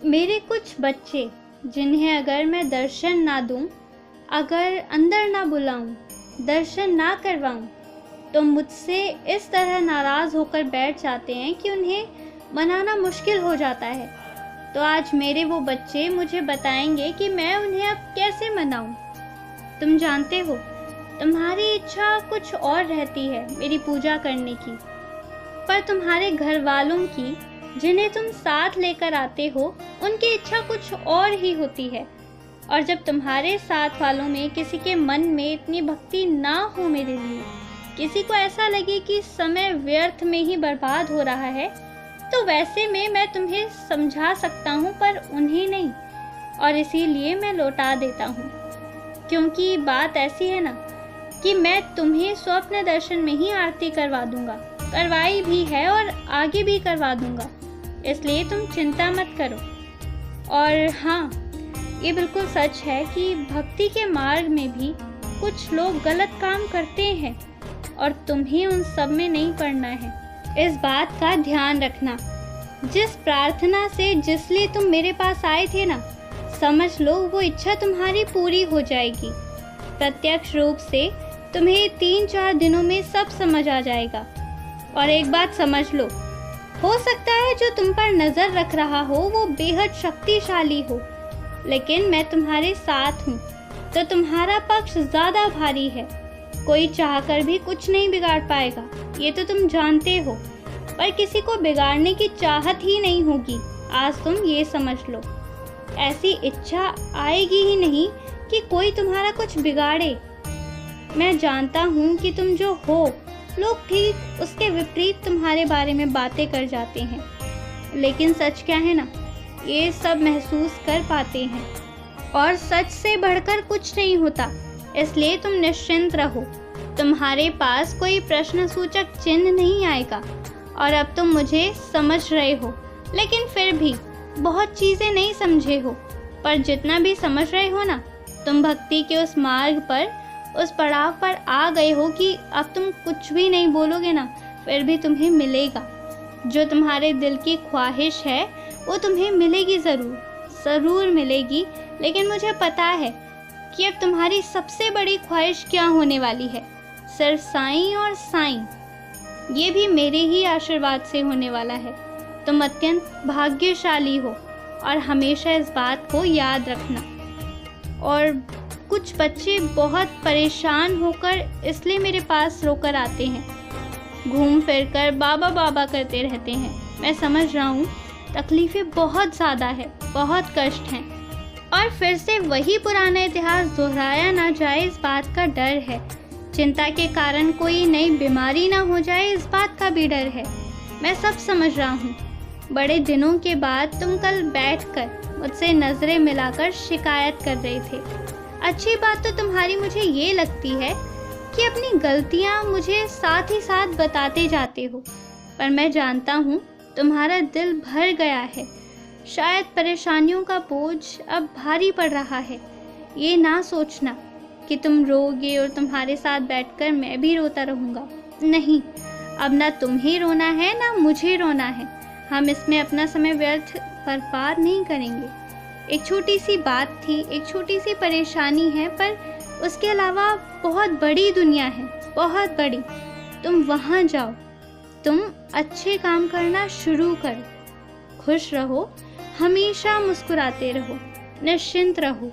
मेरे कुछ बच्चे जिन्हें अगर मैं दर्शन ना दूं, अगर अंदर ना बुलाऊं, दर्शन ना करवाऊं, तो मुझसे इस तरह नाराज़ होकर बैठ जाते हैं कि उन्हें मनाना मुश्किल हो जाता है। तो आज मेरे वो बच्चे मुझे बताएंगे कि मैं उन्हें अब कैसे मनाऊं। तुम जानते हो, तुम्हारी इच्छा कुछ और रहती है मेरी पूजा करने की, पर तुम्हारे घर वालों की, जिन्हें तुम साथ लेकर आते हो, उनकी इच्छा कुछ और ही होती है। और जब तुम्हारे साथ वालों में किसी के मन में इतनी भक्ति ना हो मेरे लिए, किसी को ऐसा लगे कि समय व्यर्थ में ही बर्बाद हो रहा है, तो वैसे में मैं तुम्हें समझा सकता हूँ पर उन्हें नहीं, और इसीलिए मैं लौटा देता हूँ। क्योंकि बात ऐसी है ना कि मैं तुम्हें स्वप्न दर्शन में ही आरती करवा दूंगा, करवाई भी है और आगे भी करवा दूंगा, इसलिए तुम चिंता मत करो। और हाँ, ये बिल्कुल सच है कि भक्ति के मार्ग में भी कुछ लोग गलत काम करते हैं और तुम्हें उन सब में नहीं पड़ना है। इस बात का ध्यान रखना। जिस प्रार्थना से जिसलिए तुम मेरे पास आए थे ना, समझ लो वो इच्छा तुम्हारी पूरी हो जाएगी। प्रत्यक्ष रूप से तुम्हें 3-4 दिनों में सब समझ आ जाएगा। और एक बात समझ लो, हो सकता है जो तुम पर नजर रख रहा हो वो बेहद शक्तिशाली हो, लेकिन मैं तुम्हारे साथ हूँ, तो तुम्हारा पक्ष ज्यादा भारी है। कोई चाहकर भी कुछ नहीं बिगाड़ पाएगा, ये तो तुम जानते हो। पर किसी को बिगाड़ने की चाहत ही नहीं होगी, आज तुम ये समझ लो। ऐसी इच्छा आएगी ही नहीं कि कोई तुम्हारा कुछ बिगाड़े। मैं जानता हूँ कि तुम जो हो, लोग ठीक उसके विपरीत तुम्हारे बारे में बातें कर जाते हैं, लेकिन सच क्या है ना, ये सब महसूस कर पाते हैं। और सच से बढ़कर कुछ नहीं होता, इसलिए तुम निश्चिंत रहो। तुम्हारे पास कोई प्रश्न सूचक चिन्ह नहीं आएगा। और अब तुम मुझे समझ रहे हो, लेकिन फिर भी बहुत चीज़ें नहीं समझे हो। पर जितना भी समझ रहे हो ना, तुम भक्ति के उस मार्ग पर, उस पड़ाव पर आ गए हो कि अब तुम कुछ भी नहीं बोलोगे ना, फिर भी तुम्हें मिलेगा। जो तुम्हारे दिल की ख्वाहिश है वो तुम्हें मिलेगी, ज़रूर मिलेगी। लेकिन मुझे पता है कि अब तुम्हारी सबसे बड़ी ख्वाहिश क्या होने वाली है। सिर्फ साईं और साईं, ये भी मेरे ही आशीर्वाद से होने वाला है। तुम अत्यंत भाग्यशाली हो और हमेशा इस बात को याद रखना। और कुछ बच्चे बहुत परेशान होकर इसलिए मेरे पास रोकर आते हैं, घूम फिर कर बाबा बाबा करते रहते हैं। मैं समझ रहा हूँ, तकलीफ़ें बहुत ज़्यादा है, बहुत कष्ट हैं, और फिर से वही पुराना इतिहास दोहराया ना जाए, इस बात का डर है। चिंता के कारण कोई नई बीमारी ना हो जाए, इस बात का भी डर है। मैं सब समझ रहा हूँ। बड़े दिनों के बाद तुम कल बैठकर मुझसे नज़रें मिलाकर शिकायत कर रहे थे। अच्छी बात तो तुम्हारी मुझे ये लगती है कि अपनी गलतियाँ मुझे साथ ही साथ बताते जाते हो, पर मैं जानता हूँ तुम्हारा दिल भर गया है। शायद परेशानियों का बोझ अब भारी पड़ रहा है। ये ना सोचना कि तुम रोगे और तुम्हारे साथ बैठकर मैं भी रोता रहूँगा। नहीं, अब ना तुम्हें रोना है ना मुझे रोना है। हम इसमें अपना समय व्यर्थ बर्बाद नहीं करेंगे। एक छोटी सी बात थी, एक छोटी सी परेशानी है, पर उसके अलावा बहुत बड़ी दुनिया है, बहुत बड़ी। तुम वहाँ जाओ, तुम अच्छे काम करना शुरू करो, खुश रहो, हमेशा मुस्कुराते रहो, निश्चिंत रहो।